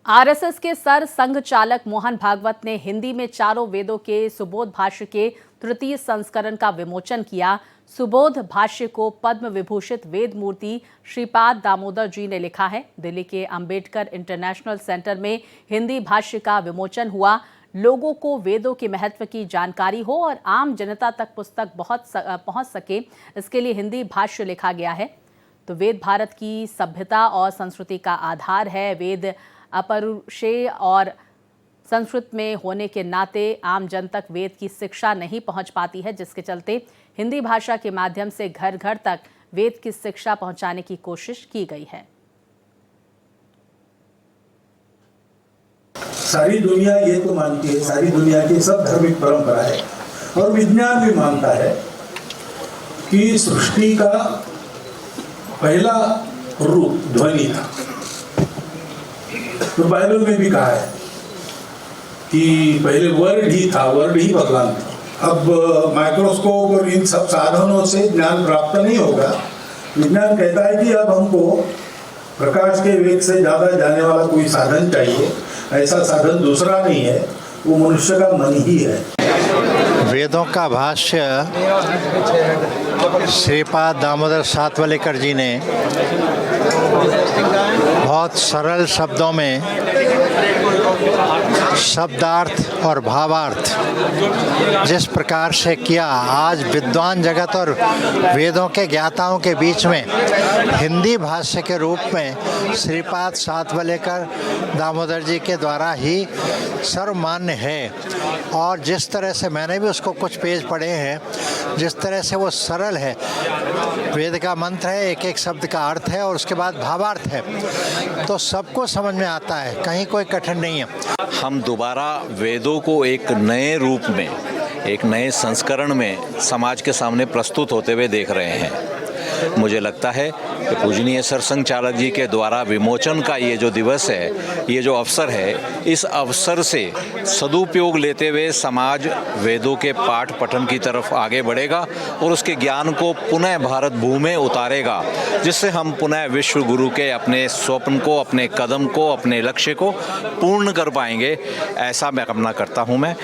RSS के sir संघ चालक मोहन भागवत ने हिंदी में चारों वेदों के सुबोध भाष्य के तृतीय संस्करण का विमोचन किया। सुबोध भाष्य को पद्म विभूषित वेद मूर्ति श्रीपाद दामोदर जी ने लिखा है। दिल्ली के अंबेडकर इंटरनेशनल सेंटर में हिंदी भाष्य का विमोचन हुआ। लोगों को वेदों के महत्व की जानकारी हो और आम जनता तक पुस्तक पहुंच सके, इसके लिए हिंदी भाष्य लिखा गया है। तो वेद भारत की सभ्यता और संस्कृति का आधार है। वेद अपरुषेय और संस्कृत में होने के नाते आम जन तक वेद की शिक्षा नहीं पहुंच पाती है, जिसके चलते हिंदी भाषा के माध्यम से घर घर तक वेद की शिक्षा पहुंचाने की कोशिश की गई है। सारी दुनिया ये तो मानती है, सारी दुनिया की सब धार्मिक परंपरा है और विज्ञान भी मानता है कि सृष्टि का पहला रूप ध्वनि था। तो बाइबल में भी कहा है कि पहले वर्ड ही था, वर्ड ही भगवान था। अब माइक्रोस्कोप और इन सब साधनों से ज्ञान प्राप्त नहीं होगा। विज्ञान कहता है कि अब हमको प्रकाश के वेग से ज़्यादा जाने वाला कोई साधन चाहिए। ऐसा साधन दूसरा नहीं है, वो मनुष्य का मन ही है। वेदों का भाष्य श्रीपाद दामोदर सातवलेकर जी ने बहुत सरल शब्दों में शब्दार्थ और भावार्थ जिस प्रकार से किया, आज विद्वान जगत और वेदों के ज्ञाताओं के बीच में हिंदी भाष्य के रूप में श्रीपाद सातवलेकर दामोदर जी के द्वारा ही सर्वमान्य है। और जिस तरह से मैंने भी उसको कुछ पेज पढ़े हैं, जिस तरह से वो सरल है, वेद का मंत्र है, एक एक शब्द का अर्थ है और उसके बाद भावार्थ है, तो सबको समझ में आता है, कहीं कोई कठिन नहीं है। हम दोबारा वेदों को एक नए रूप में, एक नए संस्करण में समाज के सामने प्रस्तुत होते हुए देख रहे हैं। मुझे लगता है कि पूजनीय सर संघ चालक जी के द्वारा विमोचन का ये जो दिवस है, ये जो अवसर है, इस अवसर से सदुपयोग लेते हुए समाज वेदों के पाठ पठन की तरफ आगे बढ़ेगा और उसके ज्ञान को पुनः भारत भूमि में उतारेगा, जिससे हम पुनः विश्व गुरु के अपने स्वप्न को, अपने कदम को, अपने लक्ष्य को पूर्ण कर पाएंगे। ऐसा मैं कामना करता हूँ मैं।